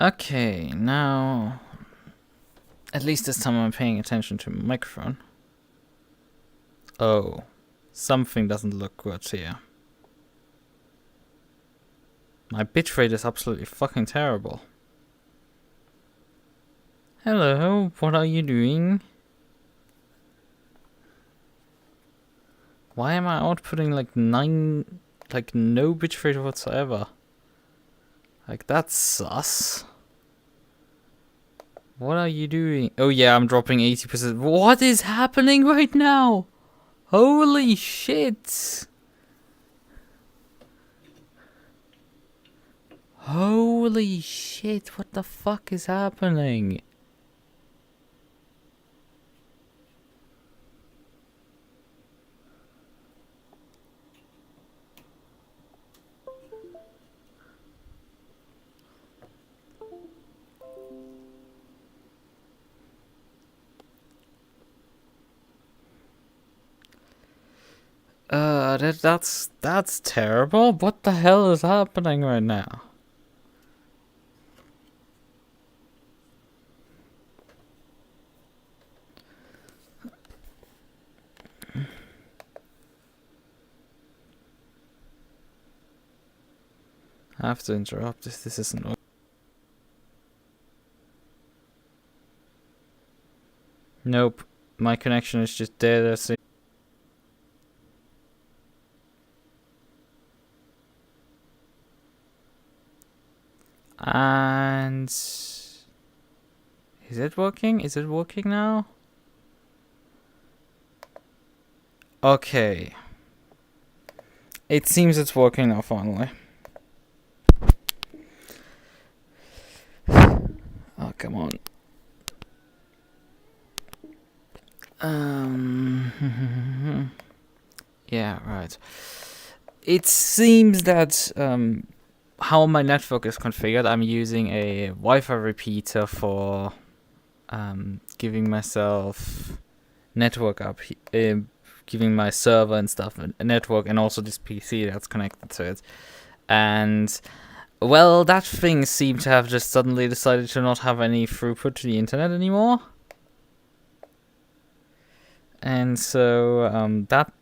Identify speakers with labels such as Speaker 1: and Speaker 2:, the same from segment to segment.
Speaker 1: Okay, now at least this time I'm paying attention to my microphone. Oh, something doesn't look good here. My bitrate is absolutely fucking terrible. Hello, what are you doing? Why am I outputting like no bitrate whatsoever? Like, that's sus. What are you doing? Oh yeah, I'm dropping 80%. What is happening right now? Holy shit! Holy shit, what the fuck is happening? That's terrible. What the hell is happening right now? I have to interrupt this. This isn't. Nope. My connection is just dead. That's it. And is it working? Is it working now? Okay. It seems it's working now finally. Oh, come on. Yeah, right. It seems that how my network is configured, I'm using a Wi-Fi repeater for giving myself network up, giving my server and stuff a network, and also this PC that's connected to it. And well, that thing seemed to have just suddenly decided to not have any throughput to the internet anymore. And so that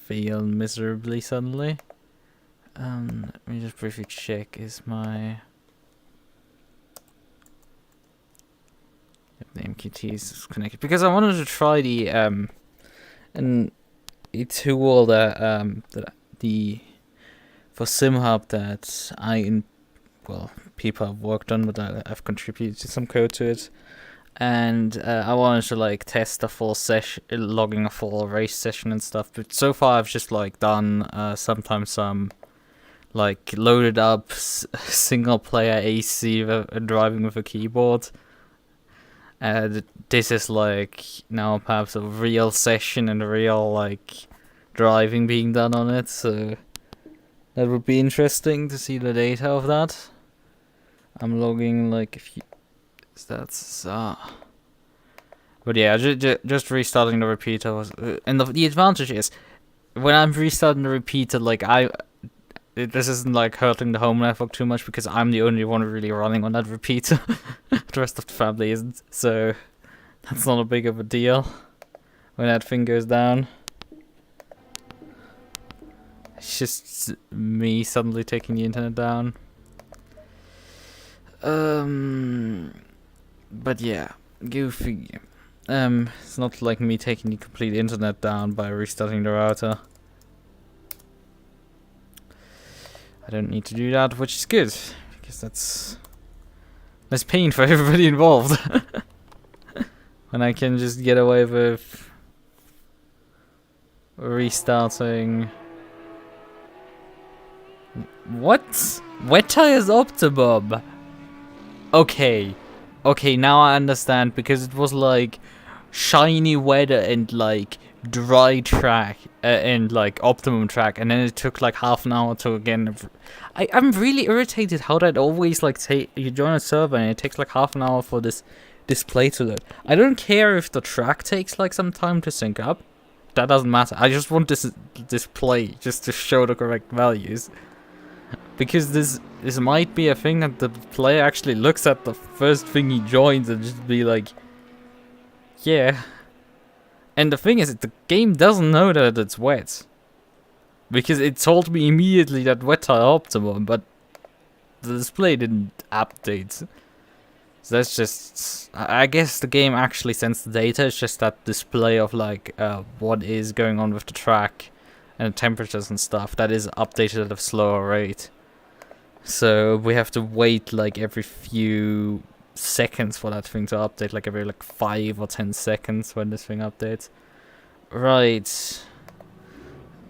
Speaker 1: failed miserably suddenly. Let me just briefly check, is my the MQT is connected, because I wanted to try the a tool that for SimHub that people have worked on, but I've contributed some code to it. And I wanted to like test a full session, logging a full race session and stuff. But so far I've just like done sometimes some like loaded up single player AC driving with a keyboard. This is like now perhaps a real session and a real like driving being done on it. So that would be interesting to see the data of that. I'm logging like a few. That's but yeah, just restarting the repeater was, and the advantage is when I'm restarting the repeater, like this isn't like hurting the home network too much because I'm the only one really running on that repeater. The rest of the family isn't, so that's not a big of a deal when that thing goes down. It's just me suddenly taking the internet down. But yeah, go figure. It's not like me taking the complete internet down by restarting the router. I don't need to do that, which is good, because that's less pain for everybody involved. When I can just get away with restarting. What? Wet tires optimum. Okay, now I understand, because it was like shiny weather and like dry track and like optimum track, and then it took like half an hour to again. I'm really irritated how that always like you join a server and it takes like half an hour for this display to load. I don't care if the track takes like some time to sync up. That doesn't matter. I just want this display just to show the correct values. Because this might be a thing that the player actually looks at the first thing he joins and just be like, yeah. And the thing is, the game doesn't know that it's wet. Because it told me immediately that wet tire optimum, but the display didn't update. So that's just... I guess the game actually sends the data, it's just that display of like what is going on with the track and the temperatures and stuff that is updated at a slower rate. So we have to wait like every few seconds for that thing to update, like every like 5 or 10 seconds when this thing updates. Right.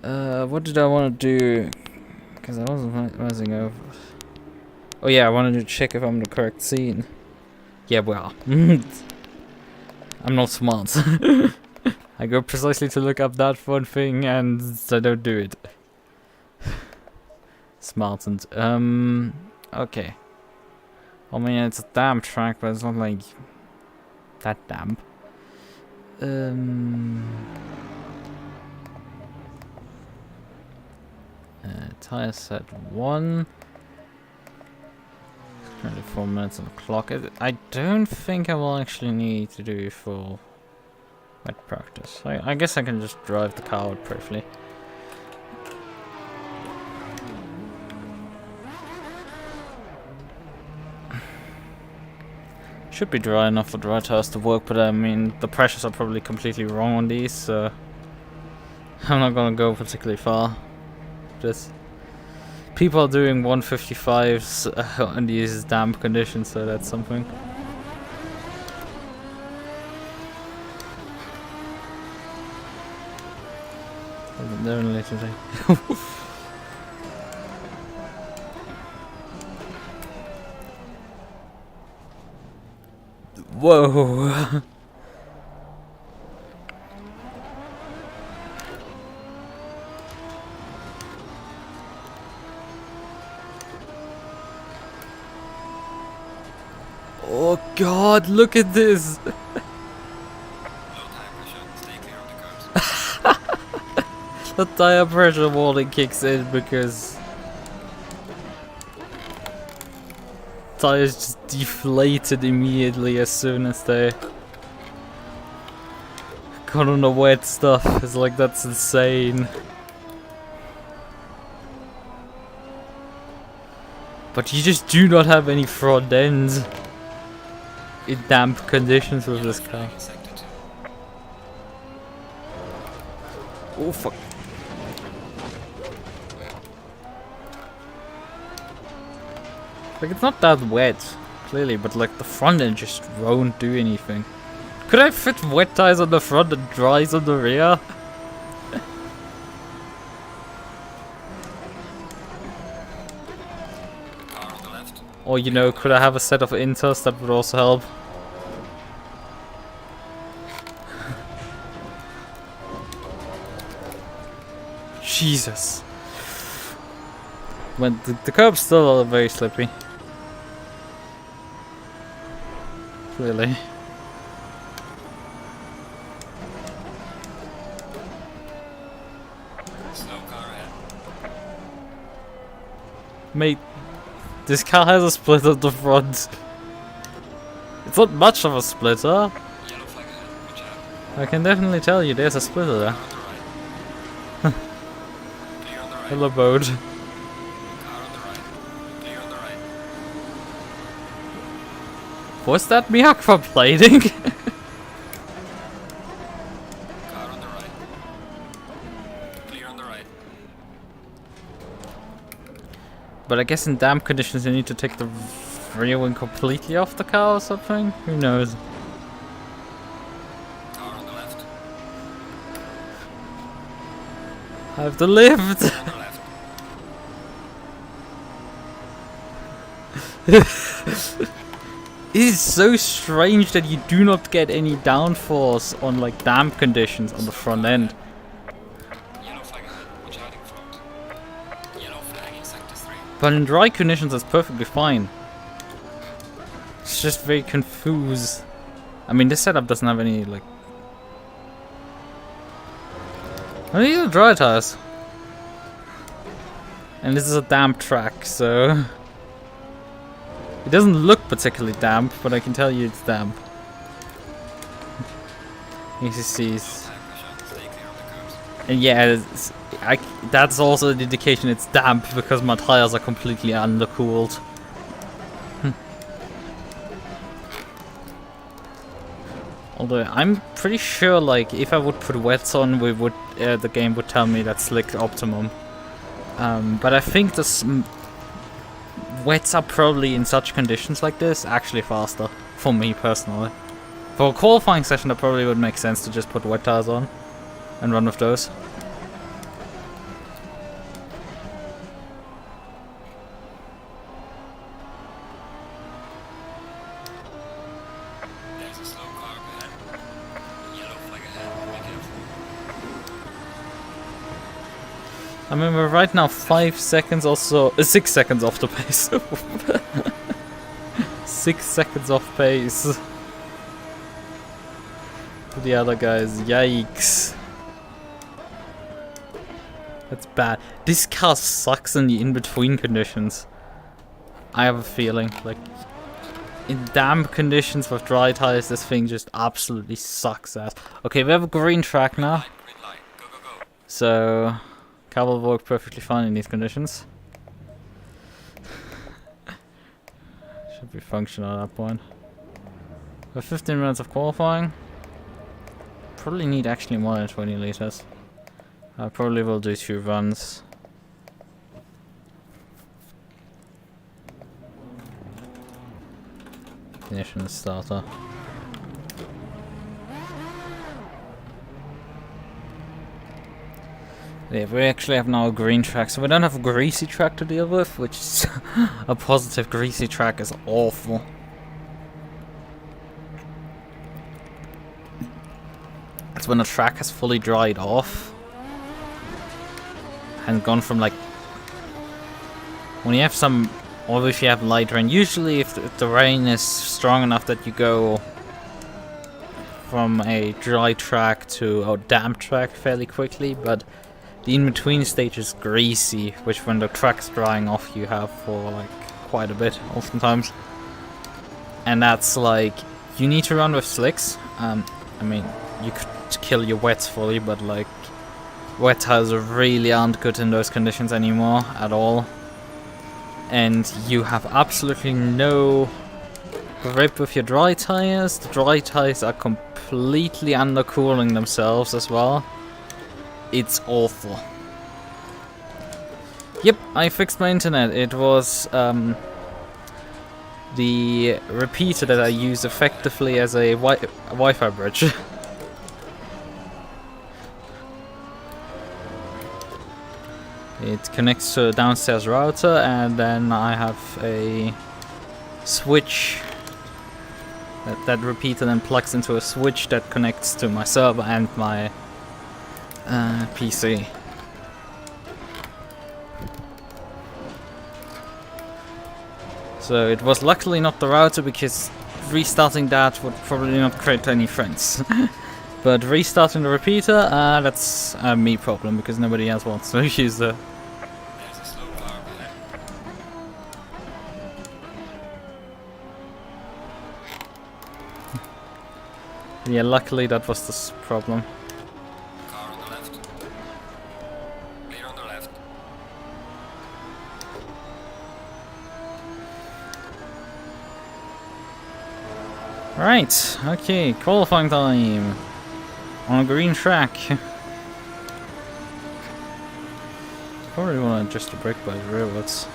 Speaker 1: What did I want to do? Because I wasn't rising over. Oh yeah, I wanted to check if I'm in the correct scene. Yeah, well, I'm not smart. I go precisely to look up that one thing and I don't do it. Smartened. Okay. I mean, it's a damp track, but it's not like that damp. Tire set 1. 24 minutes on the clock. I don't think I will actually need to do full wet practice. I guess I can just drive the car out briefly. Should be dry enough for the right tires to work, but I mean the pressures are probably completely wrong on these, so I'm not gonna go particularly far. Just people are doing 155s on these damp conditions, so that's something. Definitely today. Whoa. Oh god, look at this! The tire pressure warning kicks in because tires just deflated immediately as soon as they got on the wet stuff. It's like, that's insane. But you just do not have any front ends in damp conditions with this car. Oh fuck. Like, it's not that wet, clearly, but like the front end just won't do anything. Could I fit wet tires on the front and dries on the rear? Or, you know, could I have a set of inters that would also help? Jesus. When the curbs still are very slippy. Really.
Speaker 2: Slow car ahead.
Speaker 1: Mate, this car has a split at the front. It's not much of a splitter.
Speaker 2: Yellow flag ahead. Watch out.
Speaker 1: I can definitely tell you there's a splitter there.
Speaker 2: Car on the right. Clear on the right.
Speaker 1: Hello, boat.
Speaker 2: Car on the right. Clear on the right.
Speaker 1: Was that MUQU plating?
Speaker 2: Car on the right. Clear on the right.
Speaker 1: But I guess in damp conditions you need to take the rear wing completely off the car or something? Who knows?
Speaker 2: Car on the left.
Speaker 1: I have the lift!
Speaker 2: On the left.
Speaker 1: It is so strange that you do not get any downforce on like damp conditions on the front end.
Speaker 2: Yellow flag ahead. Watch out in front. Yellow flag in sector 3.
Speaker 1: But in dry conditions it's perfectly fine. It's just very confused. I mean, this setup doesn't have any like... Oh, these are dry tires. And this is a damp track, so it doesn't look particularly damp, but I can tell you it's damp. ACCs. And yeah, that's also an indication it's damp because my tires are completely undercooled. Although I'm pretty sure, like, if I would put wets on, the game would tell me that's slick optimum. But I think the wets are probably in such conditions like this actually faster for me personally. For a qualifying session, it probably would make sense to just put wet tires on and run with those. I mean, we're right now 5 seconds or so, 6 seconds off the pace. 6 seconds off pace. The other guys, yikes. That's bad. This car sucks in the in-between conditions. I have a feeling, like, in damp conditions with dry tires, this thing just absolutely sucks ass. Okay, we have a green track now. So car will work perfectly fine in these conditions. Should be functional at that point. We have 15 minutes of qualifying. Probably need actually more than 20 liters. I probably will do 2 runs. Ignition starter. Yeah, we actually have now a green track, so we don't have a greasy track to deal with, which is a positive. Greasy track is awful. It's when a track has fully dried off and gone from, like, when you have some, or if you have light rain, usually if the rain is strong enough that you go from a dry track to a damp track fairly quickly, but the in-between stage is greasy, which when the track's drying off you have for, like, quite a bit oftentimes. And that's like, you need to run with slicks. I mean, you could kill your wets fully, but, like, wet tires really aren't good in those conditions anymore at all. And you have absolutely no grip with your dry tires. The dry tires are completely undercooling themselves as well. It's awful. Yep, I fixed my internet. It was the repeater that I use effectively as a Wi-Fi bridge. It connects to a downstairs router, and then I have a switch. That repeater then plugs into a switch that connects to my server and my PC. So it was luckily not the router, because restarting that would probably not create any friends. But restarting the repeater, that's a me problem, because nobody else wants to use the... Yeah, luckily that was the problem.
Speaker 2: Car on the left. Clear on the left.
Speaker 1: Right, okay, qualifying time. On a green track. Probably want to adjust the brake by the railroads.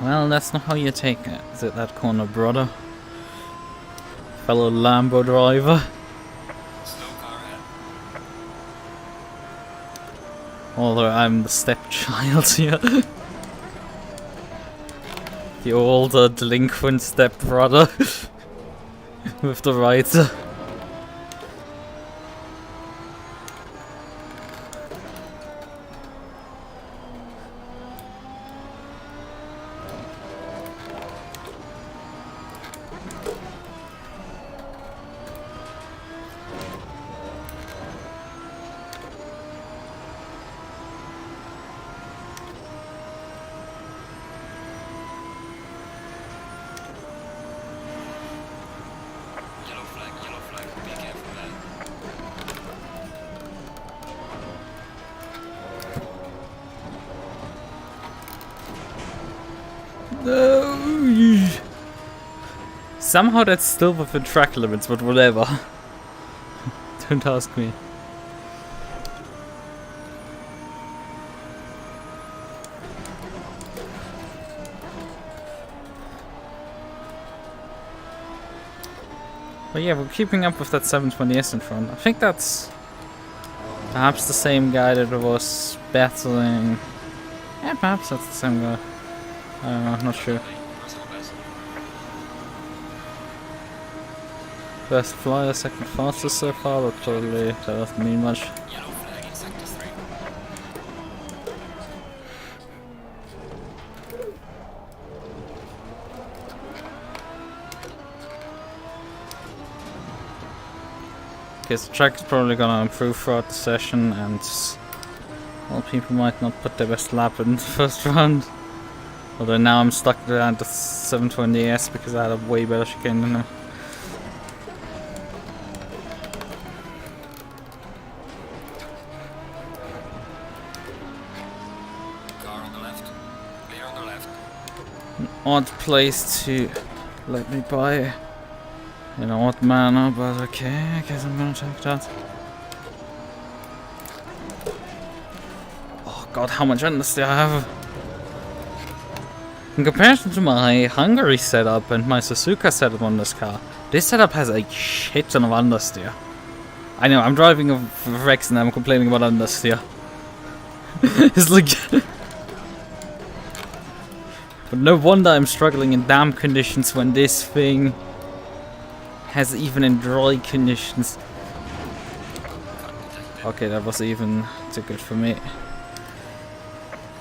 Speaker 1: Well, that's not how you take that corner, brother. Fellow Lambo driver.
Speaker 2: Slow car ahead.
Speaker 1: Although I'm the stepchild here. The older delinquent stepbrother. With the Reiter. Somehow that's still within track limits, but whatever. Don't ask me. But yeah, we're keeping up with that 720S in front. I think that's perhaps the same guy that was battling. Yeah, perhaps that's the same guy. I don't know, not sure. Best flyer, second fastest so far, but probably that doesn't mean much. The track is probably gonna improve throughout the session, and well, people might not put their best lap in the first round. Although now I'm stuck around the 720S because I had a way better chicane than him.
Speaker 2: Car on the left. Clear on the left.
Speaker 1: An odd place to let me by. In an odd manner, but okay, I guess I'm gonna take that. Oh god, how much understeer I have. In comparison to my Hungary setup and my Suzuka setup on this car, this setup has a shit ton of understeer. I know, I'm driving a Rex and I'm complaining about understeer. It's like... But no wonder I'm struggling in damp conditions when this thing has even in dry conditions. Okay, that was even too good for me.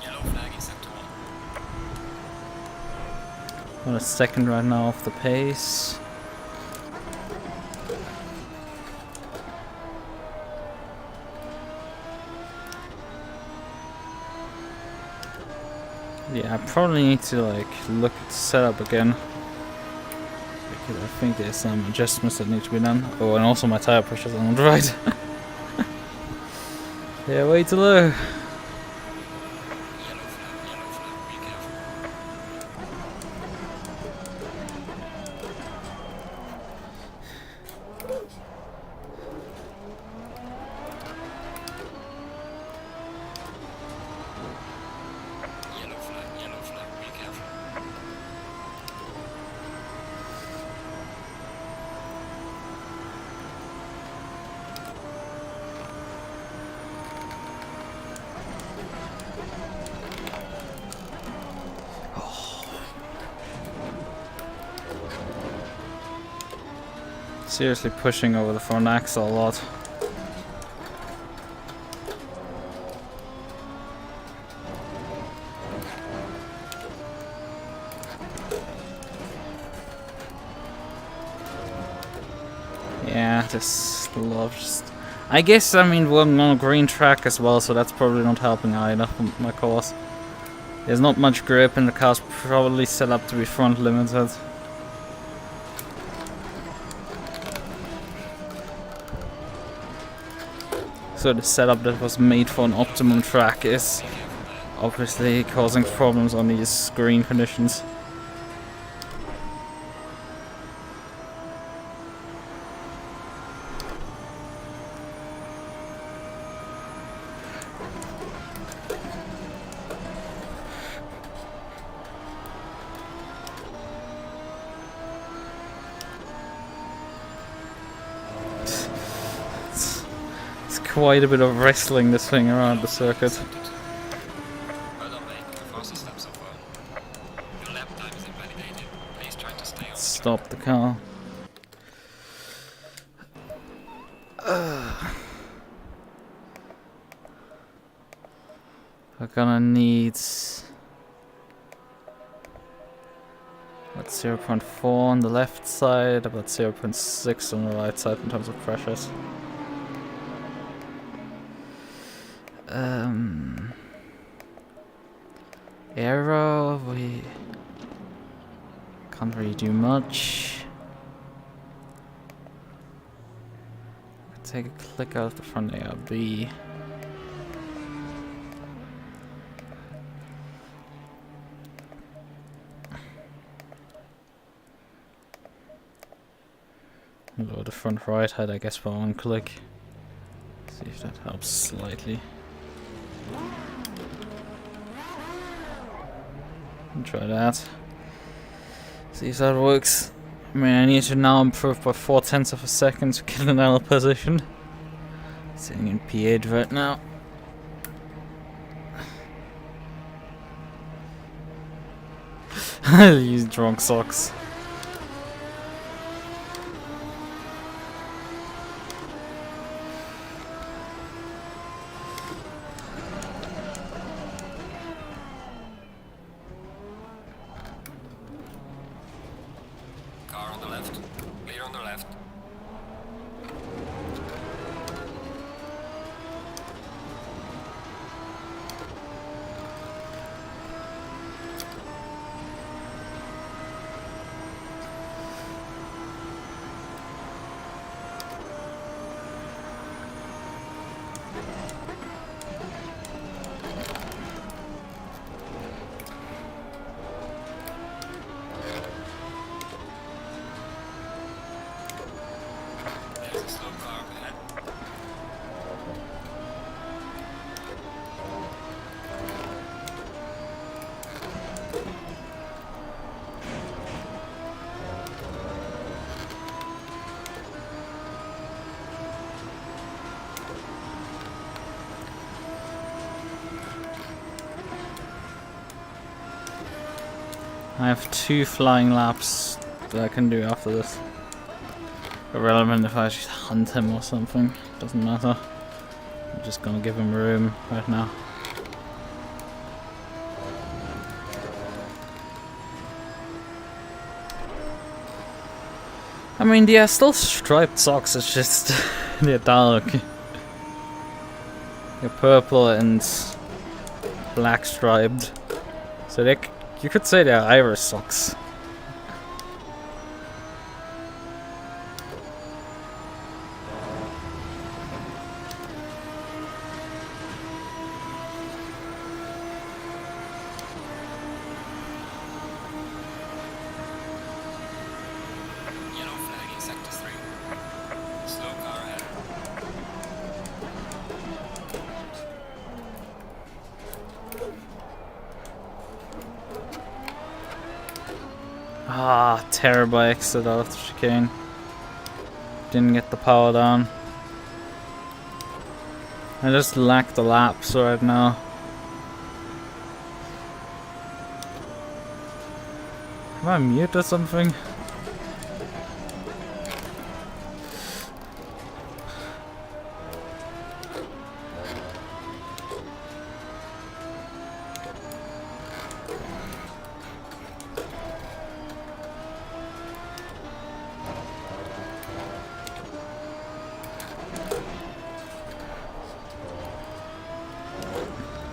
Speaker 2: Yellow flag in sector 1.
Speaker 1: On a second right now off the pace. Yeah, I probably need to like look at the setup again. I think there's some adjustments that need to be done. Oh, and also my tire pressures are not right. Yeah, way too low.
Speaker 2: Yellow flag, be careful. Yellow flag, be careful.
Speaker 1: Seriously pushing over the front axle a lot. Yeah, this loves. I guess, I mean, we're on a green track as well, so that's probably not helping either for my course. There's not much grip and the car's probably set up to be front limited. So the setup that was made for an optimum track is obviously causing problems on these green conditions. Quite a bit of wrestling this thing around the circuit.
Speaker 2: Well done, mate. The fastest lap so far. Your lap time is invalidated. Please try to stay on.
Speaker 1: Stop the car. We're gonna need about 0.4 on the left side, about 0.6 on the right side in terms of pressures. Aero, we can't really do much. Take a click out of the front ARB. Lower the front right head, I guess, for one click. See if that helps slightly. Try that. See if that works. I mean, I need to now improve by 0.4 of a second to get an L position. Sitting in P8 right now. Use drunk socks.
Speaker 2: Car on the left. Clear on the left. There's a slow car up ahead.
Speaker 1: I have 2 flying laps that I can do after this. Irrelevant if I just hunt him or something, doesn't matter. I'm just gonna give him room right now. I mean, they are still striped socks, it's just they're dark. They're purple and black striped. So they, you could say they're Irish socks.
Speaker 2: Yellow flag in sector 3. Slow car ahead.
Speaker 1: Ah, terrible exit out of the chicane. Didn't get the power down. I just lack the laps right now. Am I mute or something?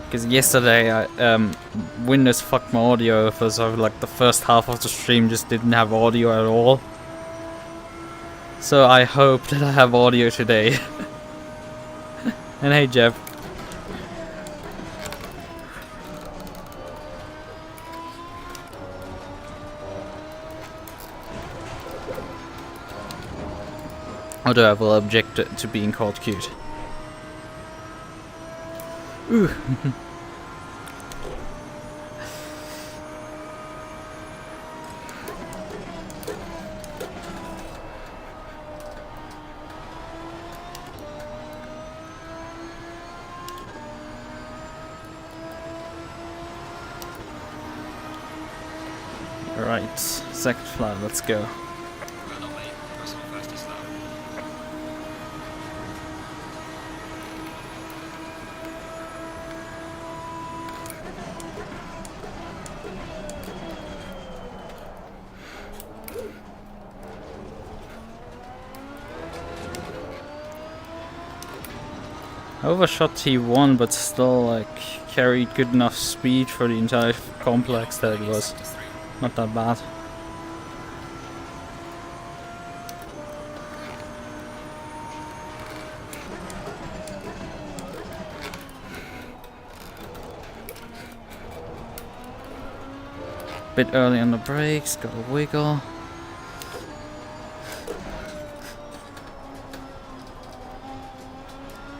Speaker 1: Because yesterday, Windows fucked my audio over, so like the first half of the stream just didn't have audio at all. So I hope that I have audio today. And hey Jeff. Although I will object to being called cute. Ooh. Alright, second flight, let's go.
Speaker 2: Well away. Personal first is slow.
Speaker 1: I overshot T1, but still like carried good enough speed for the entire complex that it was
Speaker 2: Sector 3.
Speaker 1: not that bad. Bit early on the brakes, got a wiggle.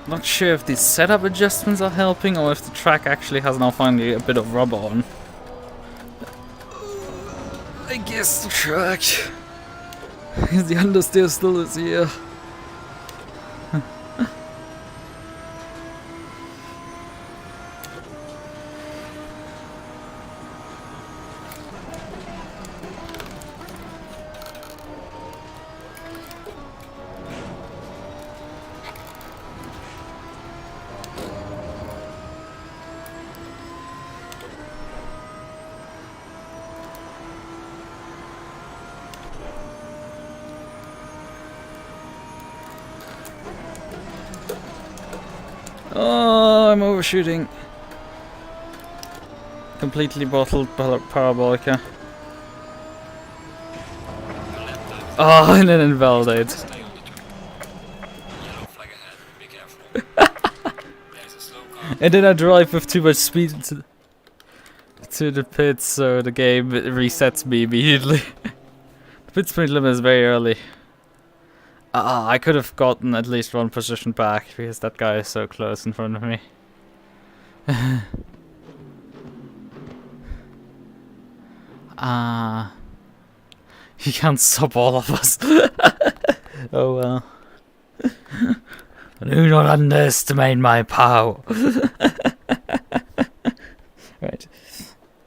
Speaker 1: Not sure if these setup adjustments are helping or if the track actually has now finally a bit of rubber on. I guess the track. The understeer still is here. Oh, I'm overshooting. Completely bottled parabolica. Oh, and then invalidate.
Speaker 2: Stay on the track. Yellow flag ahead. Be careful. There's a slow car.
Speaker 1: And then I drive with too much speed to the pits, so the game resets me immediately. The pit speed limit is very early. I could have gotten at least one position back because that guy is so close in front of me. He can't stop all of us. Oh well. Do not underestimate my power. Right.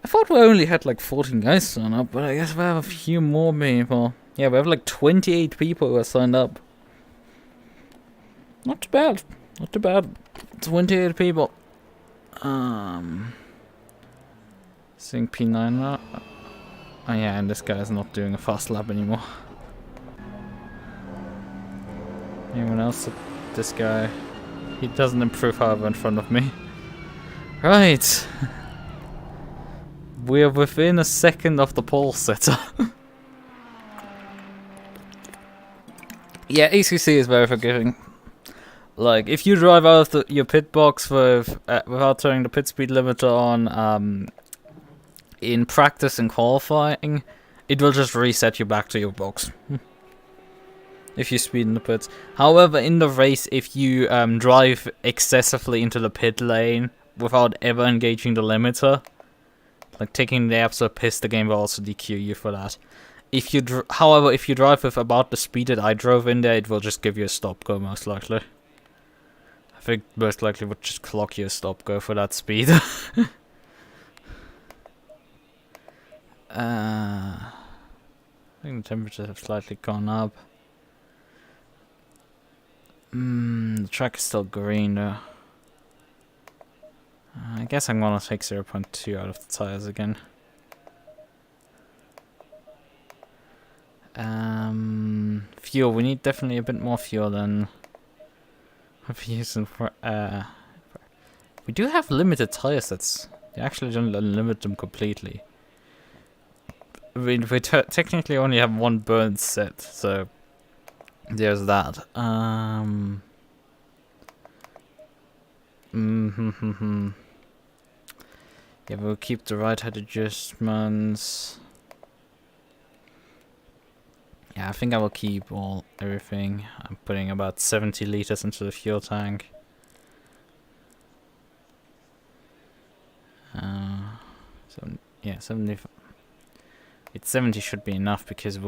Speaker 1: I thought we only had like 14 guys sign up, but I guess we have a few more people. Yeah, we have like 28 people who are signed up. Not too bad. Not too bad. 28 people. Sync P9 now. Oh yeah, and this guy is not doing a fast lap anymore. Anyone else? This guy. He doesn't improve, however, in front of me. Right. We are within a second of the pole setter. Yeah, ACC is very forgiving. Like, if you drive out of your pit box with without turning the pit speed limiter on in practice and qualifying, it will just reset you back to your box. If you speed in the pits. However, in the race, if you drive excessively into the pit lane without ever engaging the limiter, like taking the absolute piss, the game will also DQ you for that. If you, however, if you drive with about the speed that I drove in there, it will just give you a stop go most likely. I think most likely would just clock you a stop go for that speed. I think the temperatures have slightly gone up. The track is still green though. I guess I'm gonna take 0.2 out of the tires again. Fuel. We need definitely a bit more fuel than we're using for. We do have limited tire sets. They actually don't limit them completely. I mean, we technically only have one burn set, so there's that. Yeah, we'll keep the right head adjustments. Yeah, I think I will keep everything. I'm putting about 70 liters into the fuel tank. So yeah, 70. It's 70 should be enough because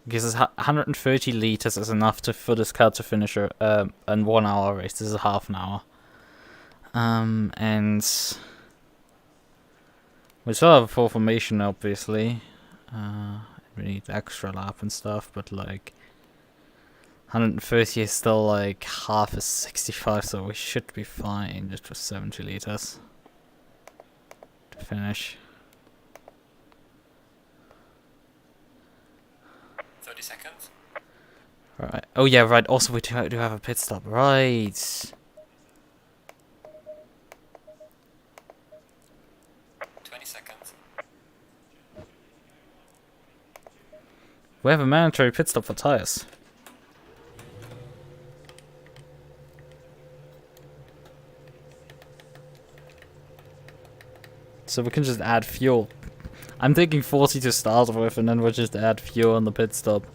Speaker 1: because 130 liters is enough for this car to finish a 1 hour race. This is a half an hour. And we still have a full formation, obviously. We need extra lap and stuff, but like 130 is still like half a 65, so we should be fine just with 70 liters to finish.
Speaker 2: 30 seconds.
Speaker 1: Right. Oh yeah, right. Also, we do have a pit stop. Right.
Speaker 2: 20 seconds.
Speaker 1: We have a mandatory pit stop for tires. So we can just add fuel. I'm thinking 40 to start with, and then we'll just add fuel on the pit stop.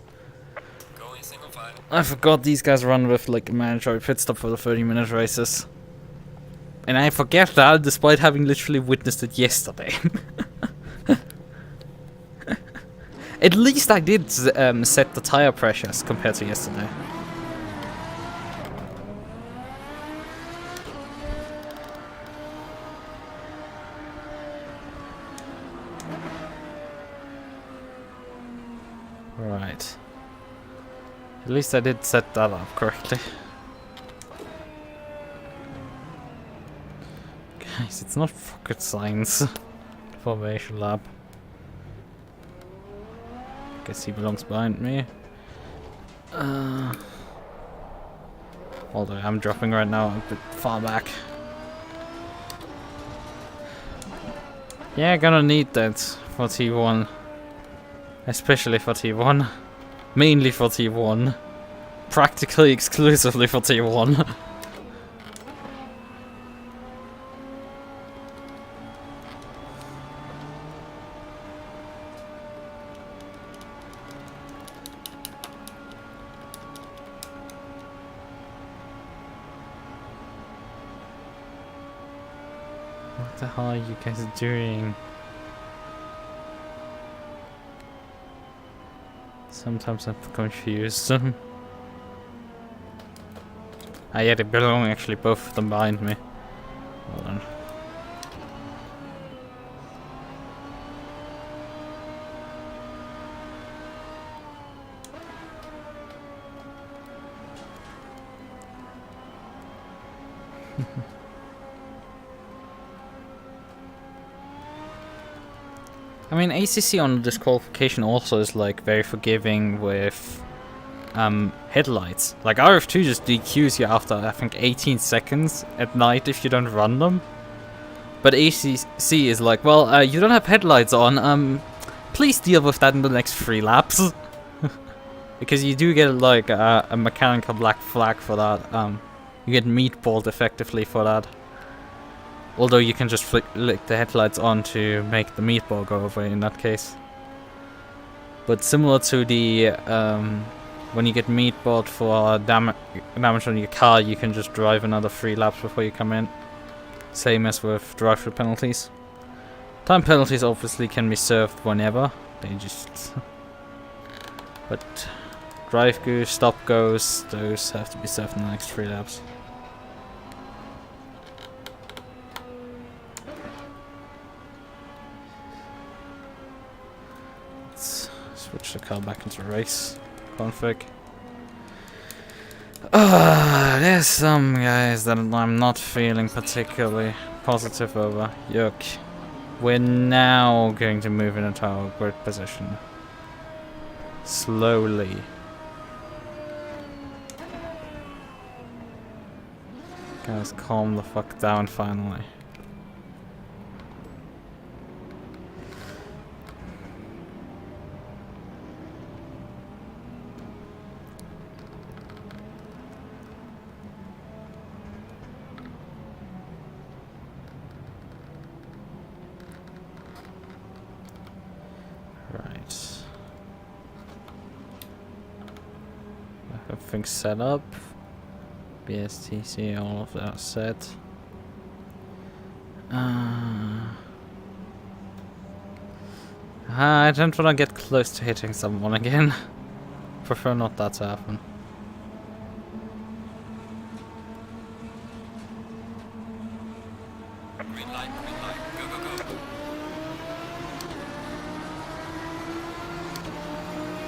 Speaker 2: Go in single file.
Speaker 1: I forgot these guys run with like a mandatory pit stop for the 30-minute races. And I forget that despite having literally witnessed it yesterday. At least I did set the tire pressures compared to yesterday. Right. At least I did set that up correctly. Guys, it's not rocket science. Formation lab. Guess he belongs behind me. Although I'm dropping right now a bit far back. Yeah, gonna need that for T1. Especially for T1. Mainly for T1. Practically exclusively for T1. What the hell are you guys doing? Sometimes I'm confused. Ah, yeah, they belong actually, both of them behind me. Hold on. I mean, ACC on disqualification also is like very forgiving with headlights. Like RF2 just DQs you after I think 18 seconds at night if you don't run them. But ACC is like, well, you don't have headlights on. Please deal with that in the next 3 laps. Because you do get like a mechanical black flag for that. You get meatballed effectively for that. Although you can just flick the headlights on to make the meatball go away in that case. But similar to the when you get meatballed for damage on your car, you can just drive another 3 laps before you come in. Same as with drive-through penalties. Time penalties obviously can be served whenever. They just... But drive goes, stop goes, those have to be served in the next 3 laps. Switch the car back into race config. There's some guys that I'm not feeling particularly positive over. Yuck. We're now going to move into our grid position. Slowly. Guys, calm the fuck down finally. Everything's set up. BSTC, all of that set. I don't want to get close to hitting someone again. Prefer not that to happen.
Speaker 2: Green light, go, go, go.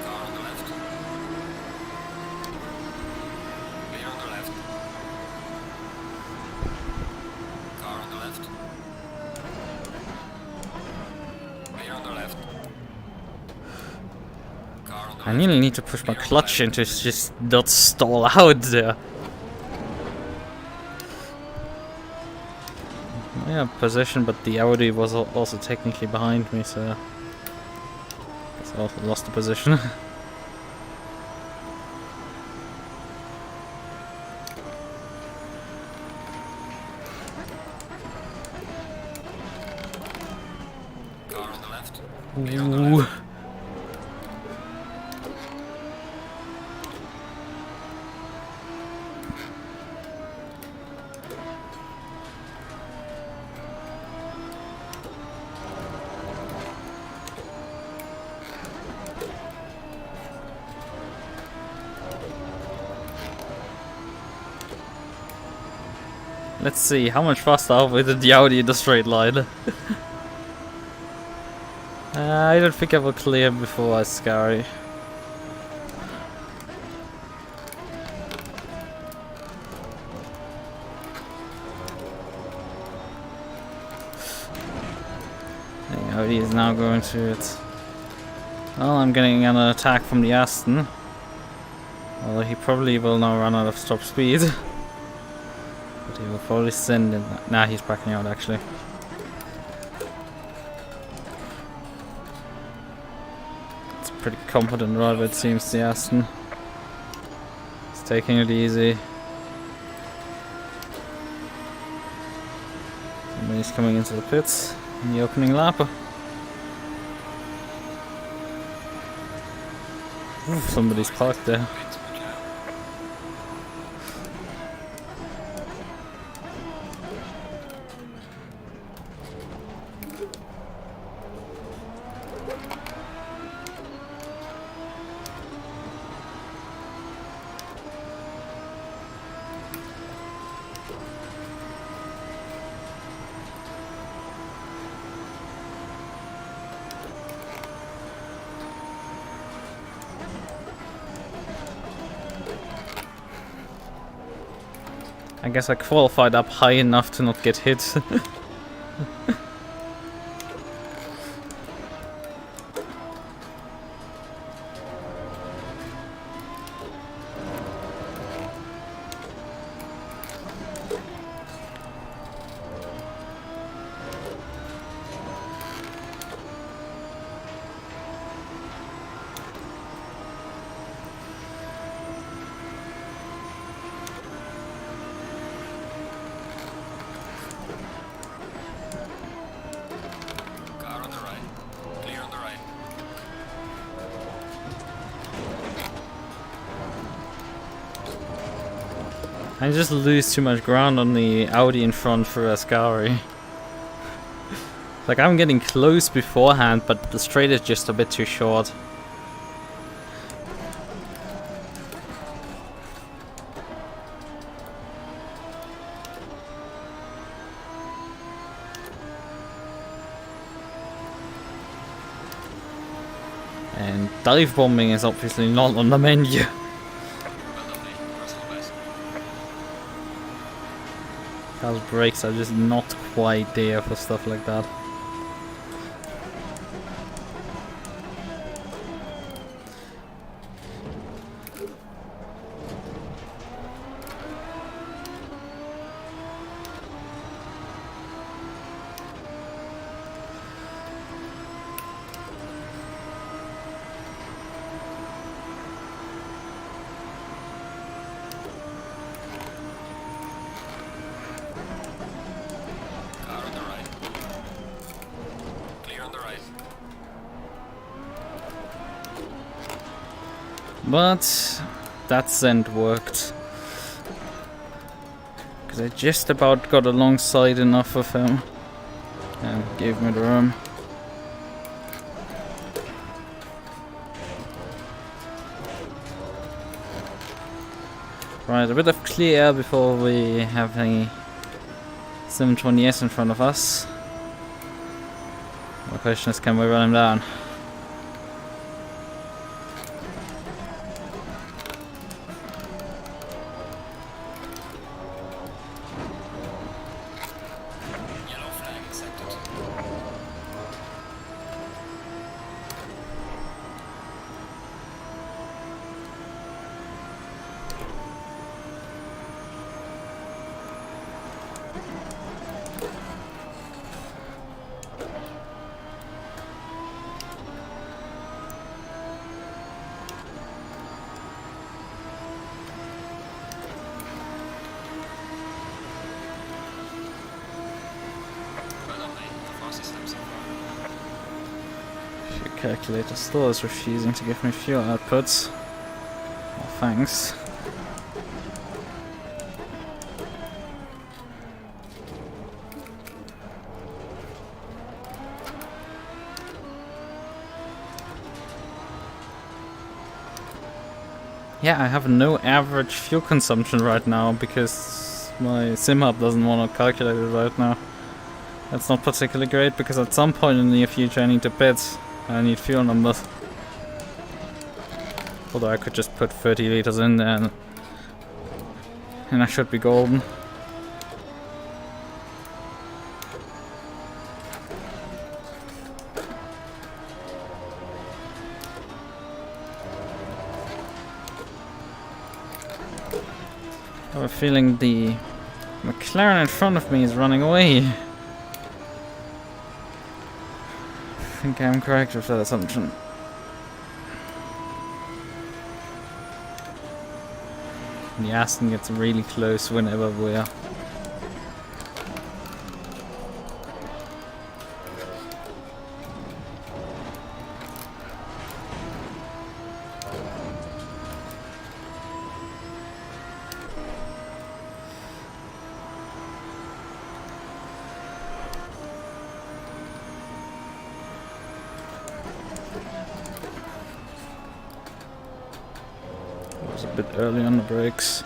Speaker 2: Car on the left. Clear on the left. Car on the left. Clear on the left. Car on the left.
Speaker 1: I really need to push my clutch in to just not stall out there. Yeah, position, but the Audi was also technically behind me, so I guess I also lost the position.
Speaker 2: Car on the left.
Speaker 1: Ooh. Let's see, how much faster are we than the Audi in the straight line? I don't think I will clear before Ascari. The Audi is now going to it. Well, I'm getting an attack from the Aston. Although he probably will now run out of top speed. But he will probably send in. Nah, he's backing out actually. It's a pretty competent driver, it seems, the Aston. He's taking it easy. Somebody's coming into the pits in the opening lap. Ooh, somebody's parked there. I guess I qualified up high enough to not get hit. I just lose too much ground on the Audi in front for Ascari. Like, I'm getting close beforehand, but the straight is just a bit too short. And dive bombing is obviously not on the menu. Car's brakes are just not quite there for stuff like that. But that send worked. Because I just about got alongside enough of him and gave me the room. Right, a bit of clear before we have a 720S in front of us. The question is, can we run him down? Calculator still is refusing to give me fuel outputs. Well, thanks. Yeah, I have no average fuel consumption right now because my sim hub doesn't want to calculate it right now. That's not particularly great because at some point in the near future I need to pit. I need fuel numbers. Although I could just put 30 liters in there and I should be golden. I have a feeling the McLaren in front of me is running away. I think I'm correct with that assumption. The Aston gets really close whenever we're a bit early on the brakes.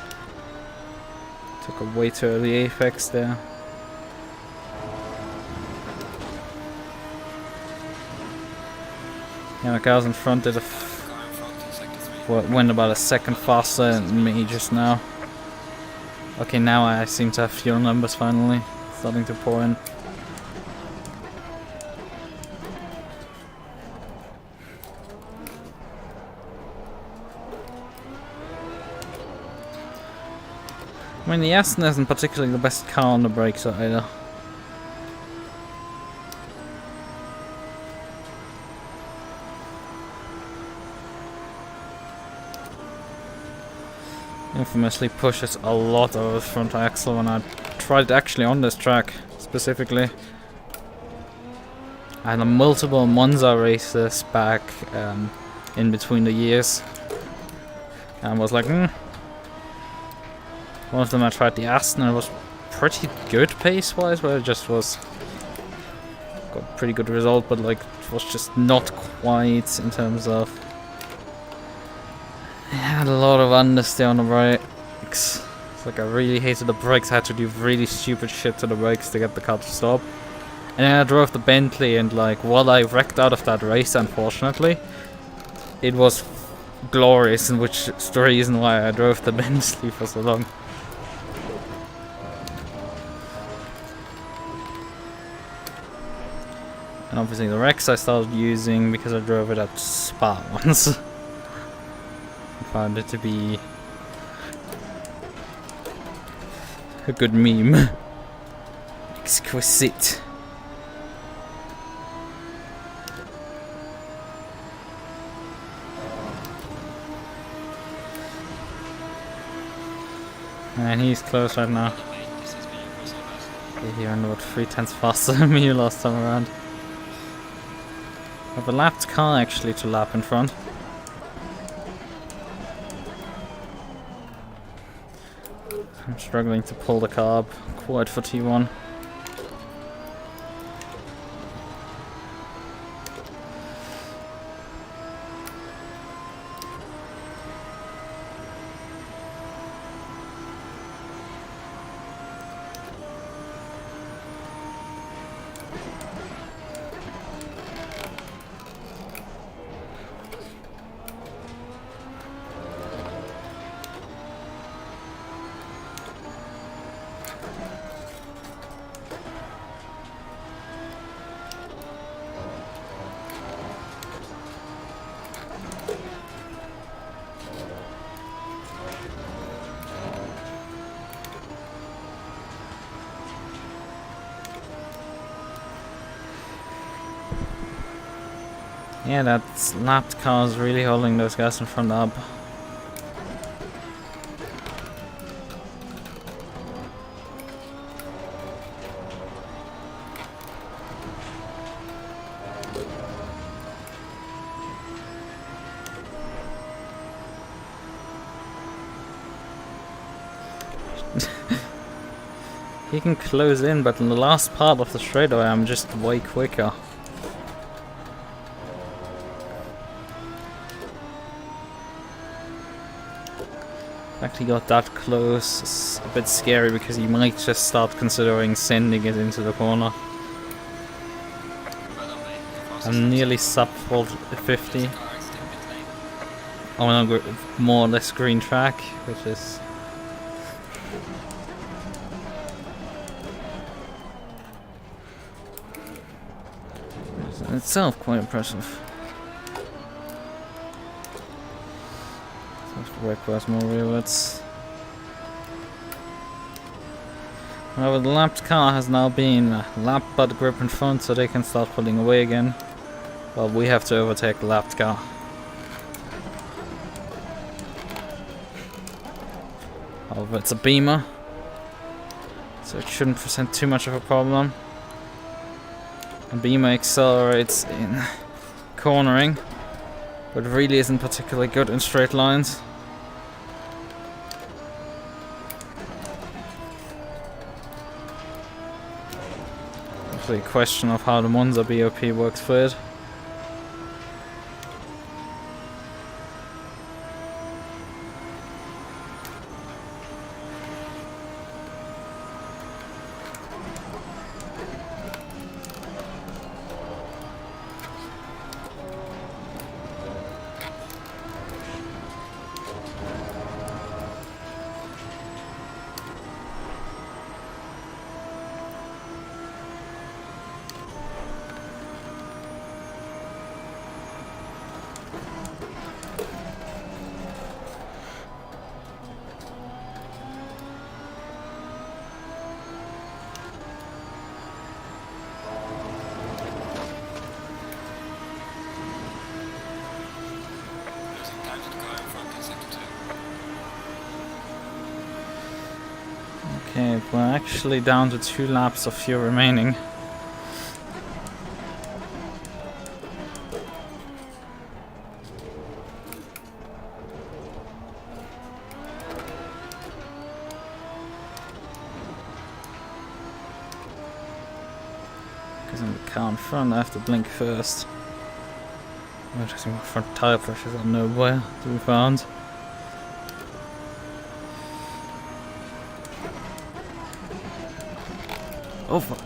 Speaker 1: Took a way too early apex there. Yeah, the guys in front did went about a second faster than me just now. Okay, now I seem to have fuel numbers finally starting to pour in. I mean, the Aston isn't particularly the best car on the brakes either. Infamously pushes a lot over the front axle when I tried it actually on this track specifically. I had multiple Monza races back in between the years and was like, One of them I tried the Aston and it was pretty good pace wise, but it just was got a pretty good result, but like it was just not quite in terms of I had a lot of understeer on the brakes. It's like I really hated the brakes. I had to do really stupid shit to the brakes to get the car to stop. And then I drove the Bentley and like while I wrecked out of that race unfortunately, it was glorious, and which is the reason why I drove the Bentley for so long. And obviously the Rex I started using because I drove it at Spa once. I found it to be a good meme. Exquisite. And he's close right now. He ran about 3 tenths faster than me last time around. I have a lapped car actually to lap in front. I'm struggling to pull the car up quite for T1. Yeah, that lapped car is really holding those guys in front up. He can close in, but in the last part of the straightaway I'm just way quicker. Actually got that close. It's a bit scary because you might just start considering sending it into the corner.
Speaker 2: Well done, mate. The fastest
Speaker 1: I'm nearly
Speaker 2: lap
Speaker 1: sub 50.
Speaker 2: so far. Car is still pit lane.
Speaker 1: I'm on more or less green track, which is in itself quite impressive. So requires more rewards. However, the lapped car has now been lapped by the group in front, so they can start pulling away again. Well, we have to overtake the lapped car. However, it's a Beamer, so it shouldn't present too much of a problem. And Beamer accelerates in cornering, but really isn't particularly good in straight lines. Actually, a question of how the Monza BOP works for it.
Speaker 2: Losing time to the car in front in sector 2.
Speaker 1: Okay, we're actually down to 2 laps of fuel remaining. Because in the car in front, I have to blink first. Noticing my front tire pressures are nowhere to be found. Oh fuck.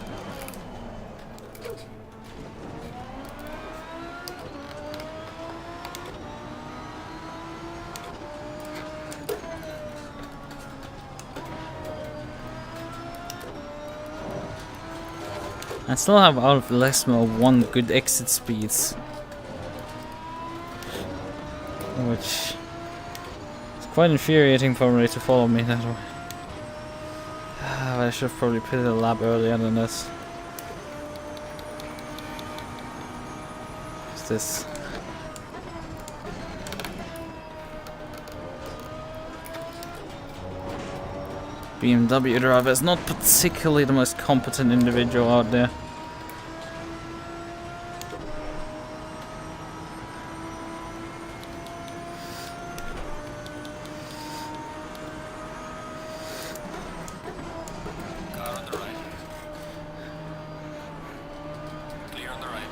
Speaker 1: I still have out of less than 1 good exit speeds, which is quite infuriating for me to follow me that way. I should have probably pitted a lap earlier than this. What's this? BMW driver is not particularly the most competent individual out there.
Speaker 2: Car on the right. Clear on the right.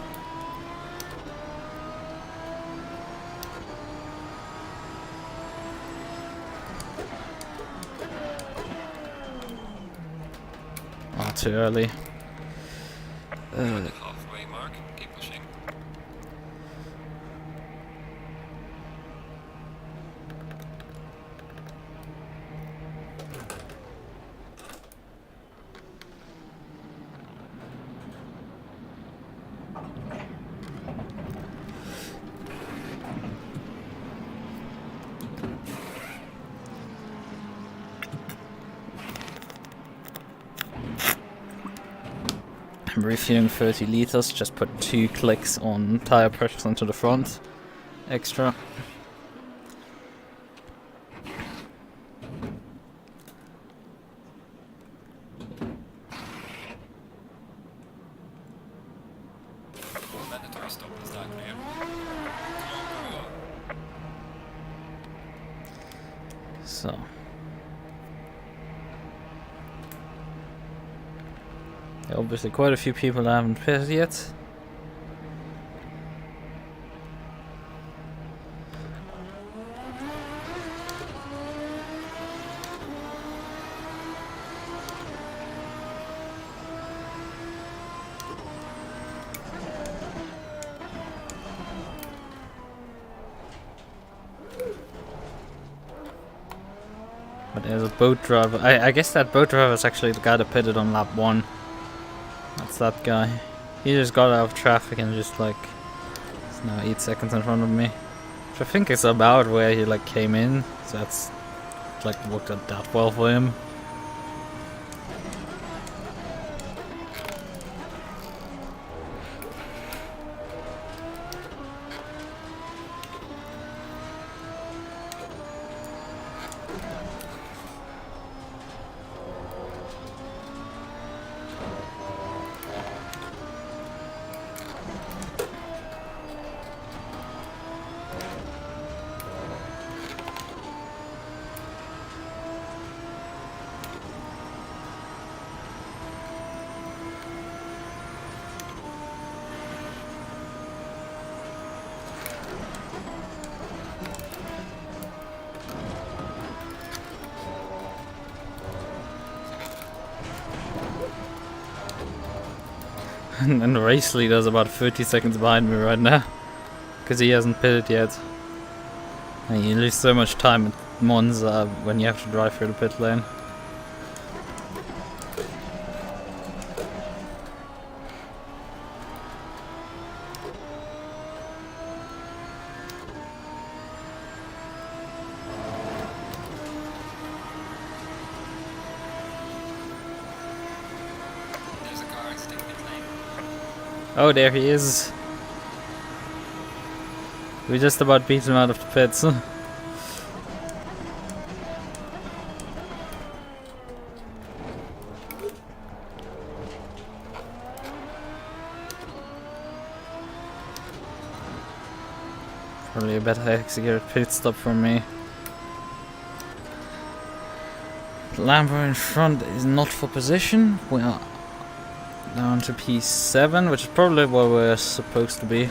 Speaker 1: Oh, too early.
Speaker 2: You're on the halfway mark. Keep pushing.
Speaker 1: I'm refueling 30 liters, just put 2 clicks on tire pressures onto the front. Extra.
Speaker 2: Mandatory stop is that clear. Come on, go.
Speaker 1: So. There are obviously quite a few people that haven't pitted yet. But there's a boat driver. I guess that boat driver is actually the guy that pitted on lap 1. That's that guy. He just got out of traffic and just like... It's now 8 seconds in front of me. Which I think is about where he like came in. So that's like worked out that well for him. And the race leader's about 30 seconds behind me right now. Because he hasn't pitted yet. And you lose so much time at Monza when you have to drive through the pit lane.
Speaker 2: There's a car exiting pit lane.
Speaker 1: Oh, there he is. We just about beat him out of the pits. Probably a better executed pit stop from me. The Lambo in front is not for position. We are down to P7, which is probably where we're supposed to be.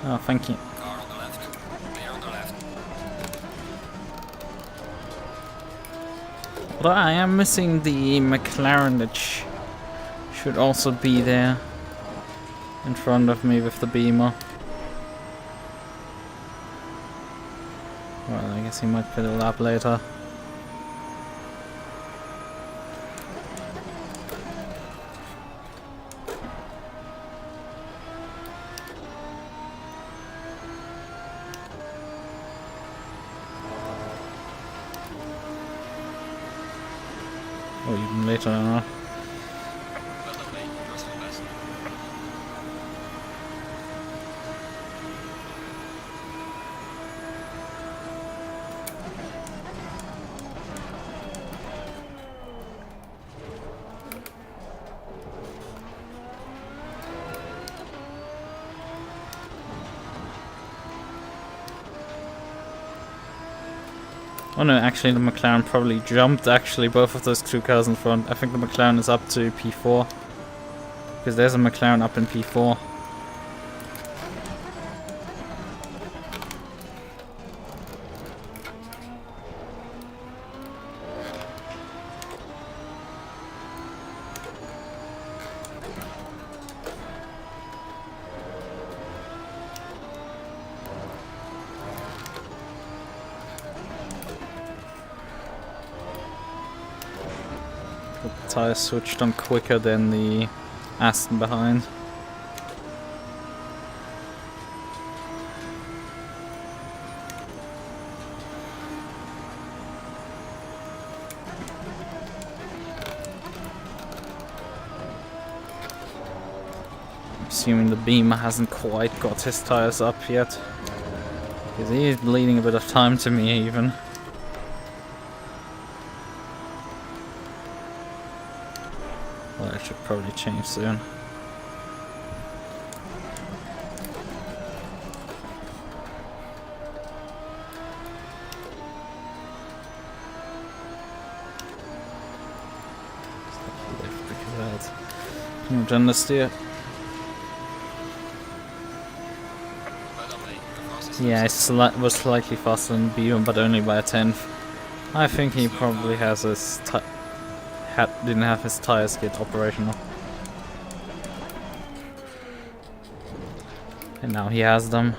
Speaker 1: Oh, thank you.
Speaker 2: Car on the left. Clear on the left.
Speaker 1: But I am missing the McLaren that should also be there in front of me with the Beamer. Well, I guess he might pit a lap later. Or even later than that.
Speaker 2: Well done, mate. Yours for the best.
Speaker 1: Oh no, actually the McLaren probably jumped actually both of those two cars in front. I think the McLaren is up to P4. Because there's a McLaren up in P4. The tires switched on quicker than the Aston behind. I'm assuming the Beamer hasn't quite got his tires up yet. Because he is bleeding a bit of time to me even. Well, that should probably change soon. Can you understeer?
Speaker 2: Well on, mate. The fastest
Speaker 1: Yeah,
Speaker 2: lap
Speaker 1: he was slightly faster than B1, but only by a tenth. I think he probably has his didn't have his tires get operational. And now he has them.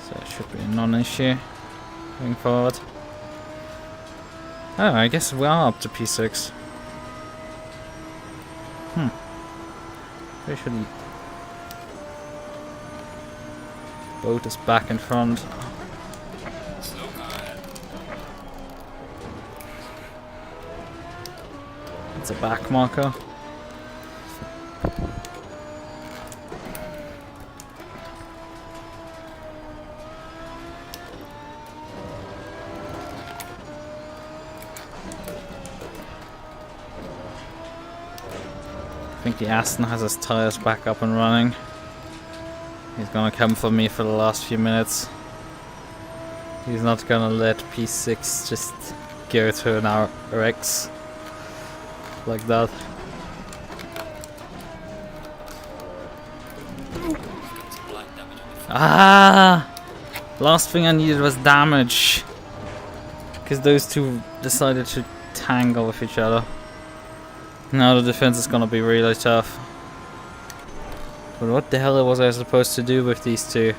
Speaker 1: So it should be a non-issue going forward. Oh, I guess we are up to P6. Actually, boat is back in front.
Speaker 2: slow car ahead.
Speaker 1: It's a back marker. I think the Aston has his tires back up and running. He's gonna come for me for the last few minutes. He's not gonna let P6 just go to an RX like that.
Speaker 2: Some light damage on the front.
Speaker 1: Ah! Last thing I needed was damage. Because those two decided to tangle with each other. Now the defense is gonna be really tough. But what the hell was I supposed to do with these two?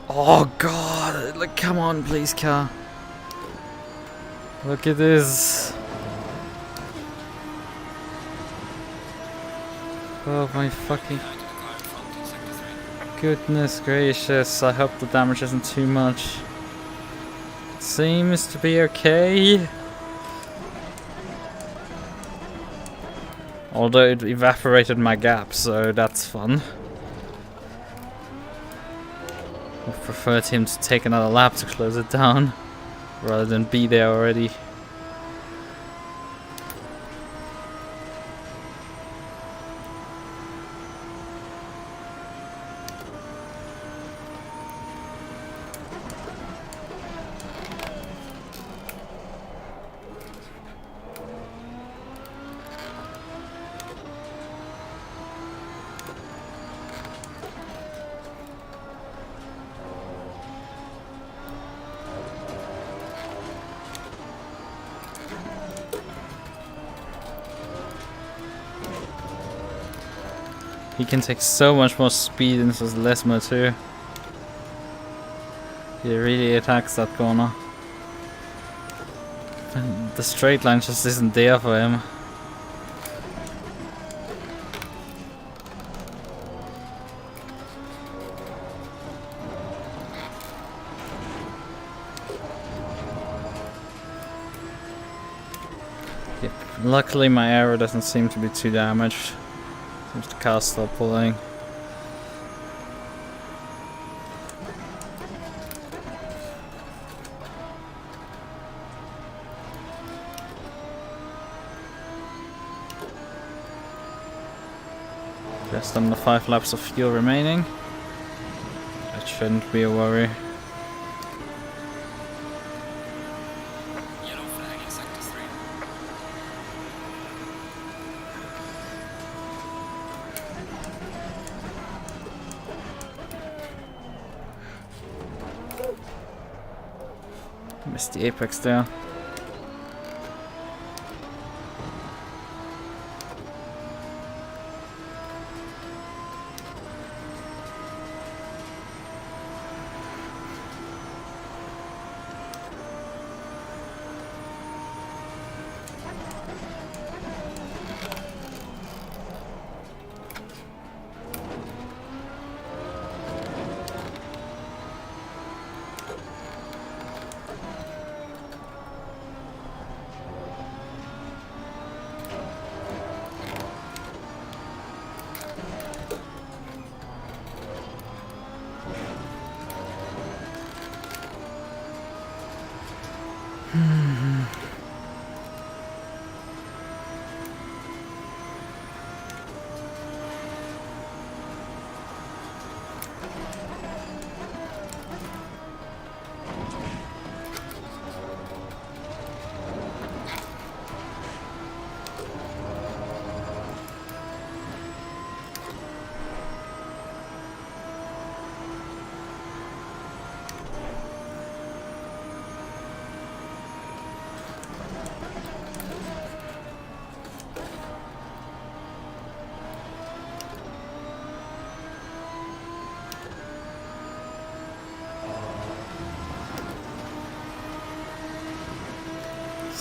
Speaker 1: Oh god! Like, come on, please, car. Look at this. Oh my fucking
Speaker 2: Behind the car in front in sector 3.
Speaker 1: goodness gracious. I hope the damage isn't too much. Seems to be okay. Although it evaporated my gap, so that's fun. I preferred him to take another lap to close it down, rather than be there already. He can take so much more speed into his Lesmo too. He really attacks that corner. And the straight line just isn't there for him. Yep. Luckily my arrow doesn't seem to be too damaged. Seems the car still pulling. Just under 5 laps of fuel remaining. That shouldn't be a worry.
Speaker 2: Yellow flag in sector 3.
Speaker 1: Missed the apex there.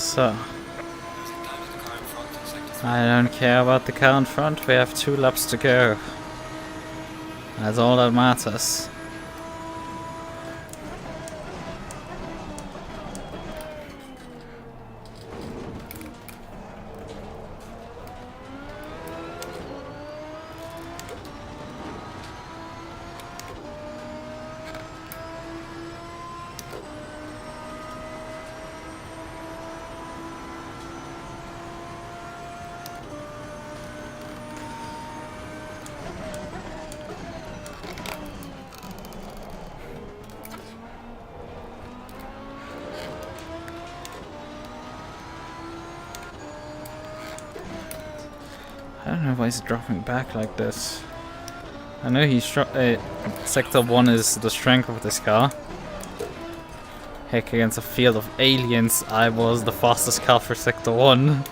Speaker 1: So,
Speaker 2: Losing time to the car in front in sector 3.
Speaker 1: I don't care about the car in front, we have 2 laps to go. That's all that matters. I don't know why he's dropping back like this. I know he's Sector 1 is the strength of this car. Heck, against a field of aliens, I was the fastest car for Sector 1.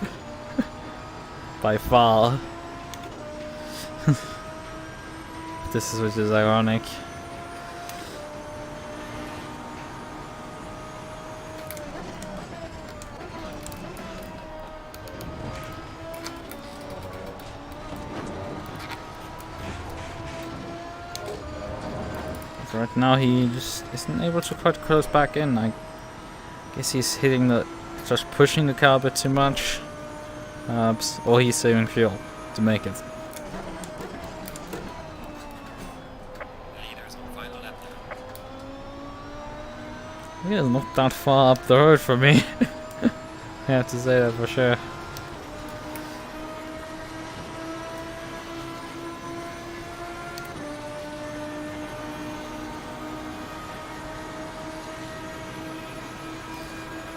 Speaker 1: By far. This is which is ironic. Right now he just isn't able to quite close back in. I guess he's hitting just pushing the car a bit too much. Or he's saving fuel to make it.
Speaker 2: The leader is on final lap now.
Speaker 1: He is not that far up the road from me. I have to say that for sure.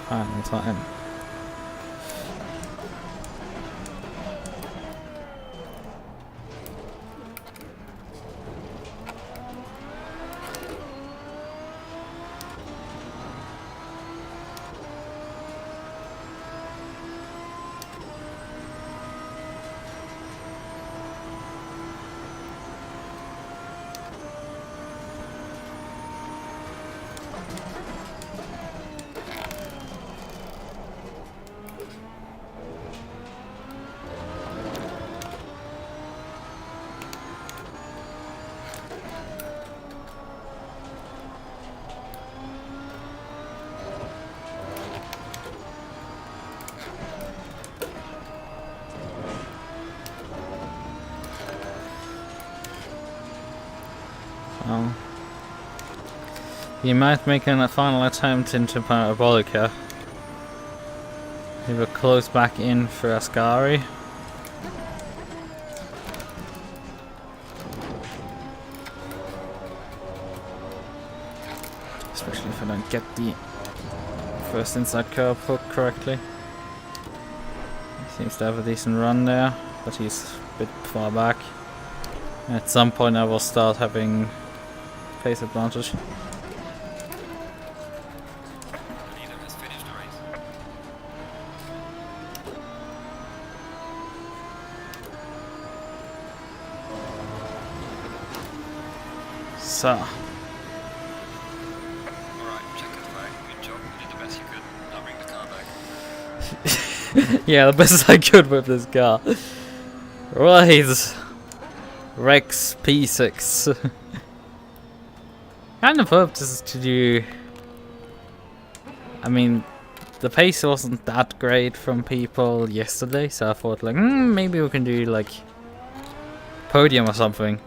Speaker 1: Final time. He might make a final attempt into Parabolica. He will close back in for Ascari. Especially if I don't get the first inside curve hook correctly. He seems to have a decent run there, but he's a bit far back. At some point I will start having pace advantage. So.
Speaker 2: Alright, checkered flag, good job, you did the best you could. Now bring the car back.
Speaker 1: Yeah, the best I could with this car. Right. Rex P6. Kind of hoped to do. I mean, the pace wasn't that great from people yesterday, so I thought, like, maybe we can do, like, podium or something.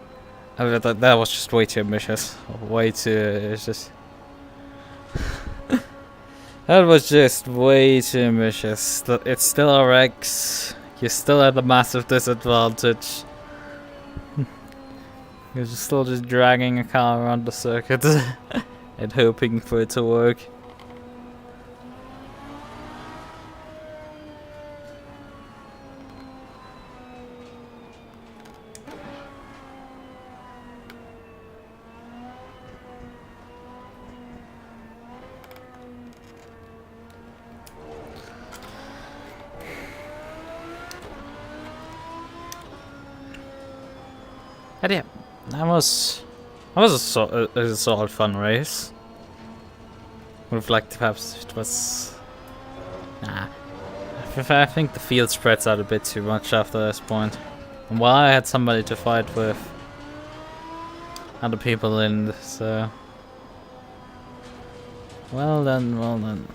Speaker 1: I thought that was just way too ambitious. Way too. It's just. That was just way too ambitious. It's still a Rex. You're still at a massive disadvantage. You're still just dragging a car around the circuit and hoping for it to work. But yeah, that was a solid fun race. Would have liked to perhaps it was Nah. I think the field spreads out a bit too much after this point. And while I had somebody to fight with, other people in, so... Well then, well then.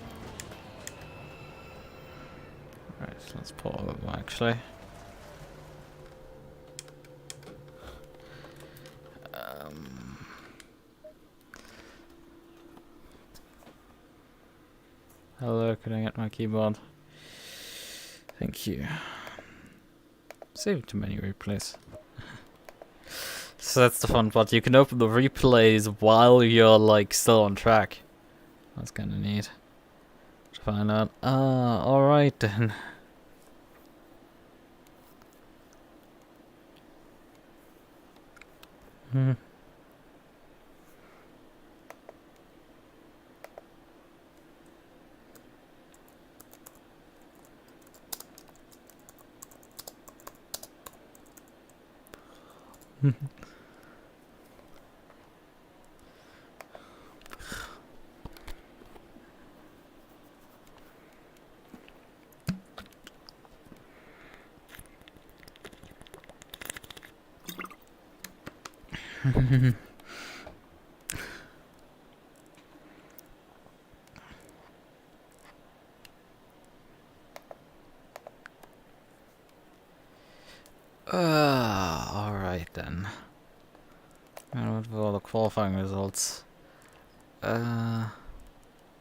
Speaker 1: Right, so let's pull over actually. Hello, can I get my keyboard? Thank you. Save too many replays. So that's the fun part. You can open the replays while you're like still on track. That's kind of neat to find out. Alright then. Alright then. And what were all the qualifying results? I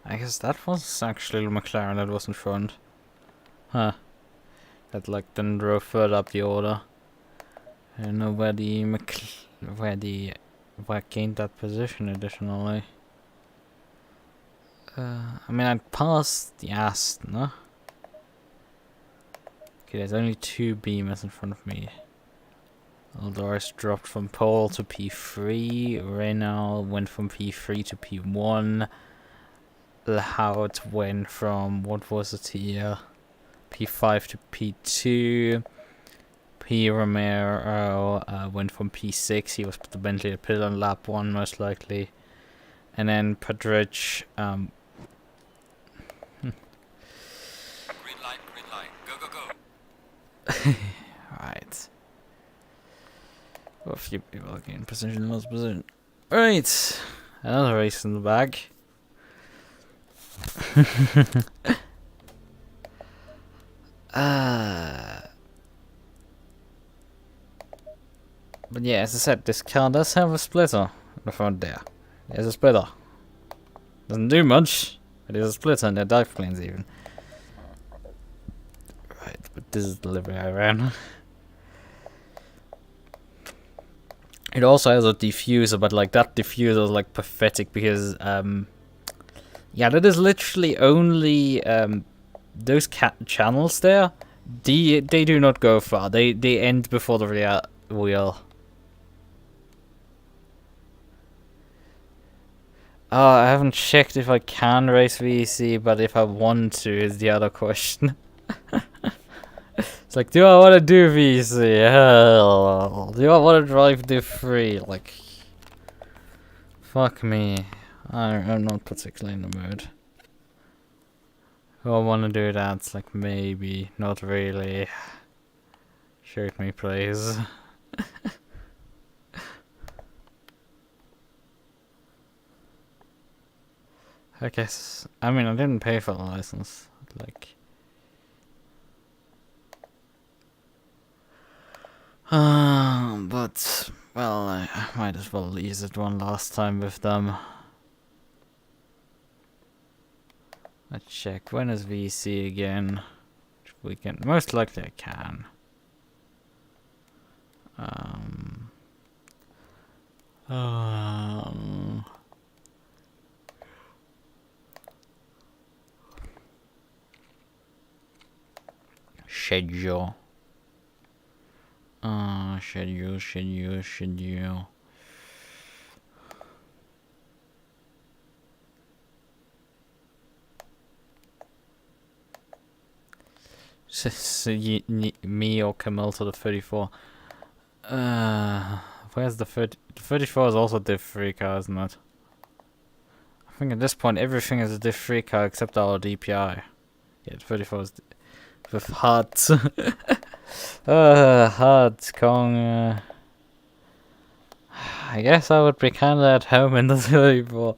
Speaker 1: guess that was actually McLaren that was in front. Huh. That like then drove further up the order. I don't know where where gained that position additionally. I mean I passed the Aston, no? Okay, there's only 2 beamers in front of me. Aldor's dropped from pole to P3. Renault went from P3 to P1. Lahout went from, what was it here? P5 to P2. P. Romero went from P6. He was fundamentally a pit on lap 1 most likely. And then Padrich,
Speaker 2: Green light, go, go, go.
Speaker 1: right. Well, a few people are getting position, most position. Right, another race in the bag. But yeah, as I said, this car does have a splitter in the front there. There's a splitter. Doesn't do much, but there's a splitter in their dive planes even. Right, but this is the livery I ran. It also has a diffuser, but like that diffuser is like pathetic because yeah, that is literally only those channels there. They do not go far. They end before the rear wheel. I haven't checked if I can race VC, but if I want to is the other question. It's like, do I want to do VC? Hell, do I want to drive Div 3? Like, fuck me. I'm not particularly in the mood. Do I want to do that? It's like, maybe, not really. Shoot me, please. I guess, I mean, I didn't pay for the license. Like, but, well, I might as well use it one last time with them. Let's check, when is VC again? Which weekend? Most likely I can. Schedule. Schedule. So me or Camille to the 34. Where's the 30? The 34 is also a Div 3 car, isn't it? I think at this point everything is a Div 3 car except our DPI. Yeah, 34 is with hard. Hard Kong. I guess I would be kinda at home in the 34.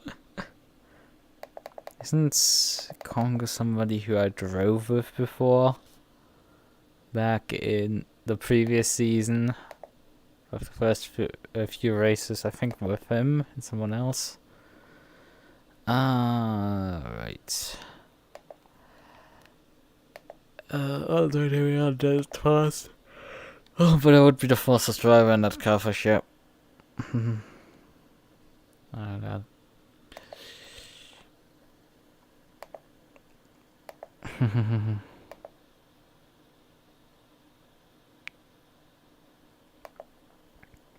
Speaker 1: Isn't Kong somebody who I drove with before? Back in the previous season. Of the first few races, I think with him and someone else. Right. I'll do it on this fast. Oh, but I would be the fastest driver in that car for sure. Oh, God.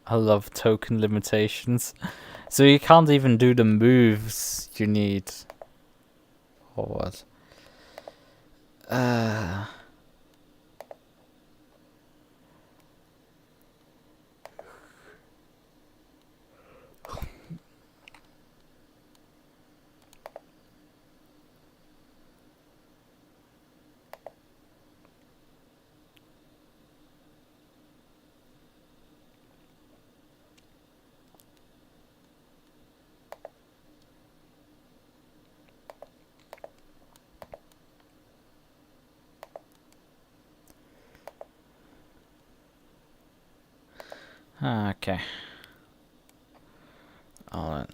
Speaker 1: I love token limitations. So you can't even do the moves you need. Or what? Okay. Alright.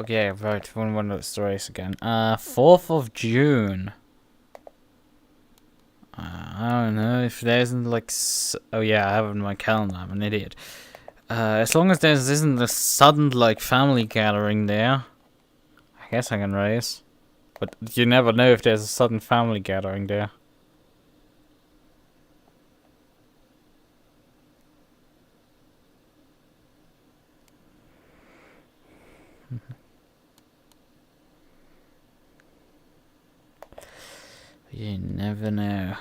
Speaker 1: Okay, right, one of the race again. 4th of June. I don't know if there isn't like... oh yeah, I have it in my calendar, I'm an idiot. As long as there isn't a sudden like family gathering there, I guess I can race. But you never know if there's a sudden family gathering there. You never know.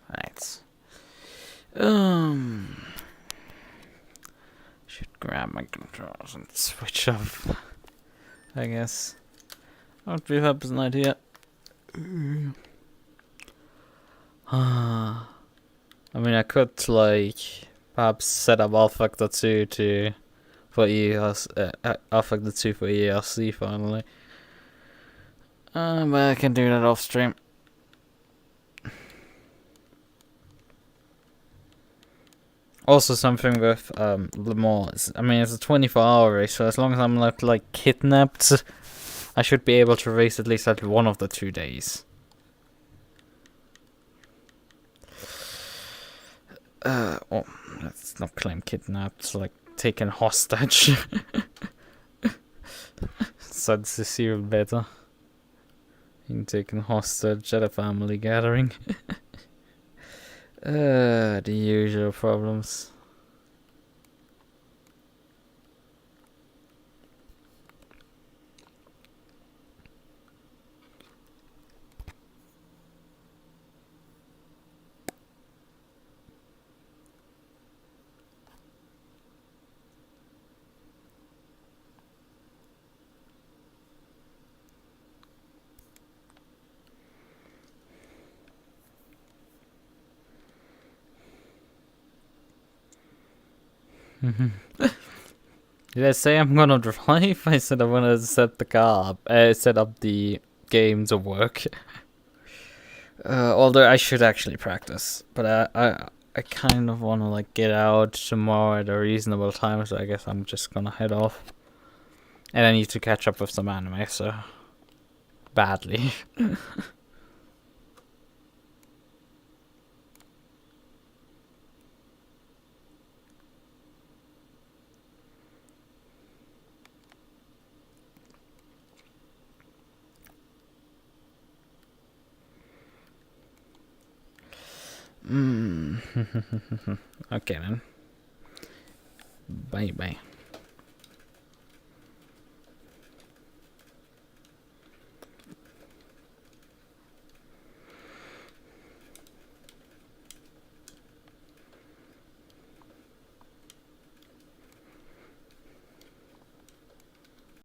Speaker 1: Right. Should grab my controls and switch off, I guess. That would be perhaps an idea. I mean, I could like perhaps set up Alpha 2 for ERC, Alpha 2 for ERC finally. But I can do that off stream. Also, something with Le Mans. I mean, it's a 24-hour race, so as long as I'm not like kidnapped, I should be able to race at least at one of the 2 days. Oh, let's not claim kidnapped, like taken hostage. So this is even better. Being taken hostage at a family gathering. The usual problems. Did I say I'm gonna drive? I said I'm gonna set the car up, set up the game to work. Although I should actually practice, but I kind of want to like get out tomorrow at a reasonable time, so I guess I'm just gonna head off. And I need to catch up with some anime, so badly. Okay then. Bye bye.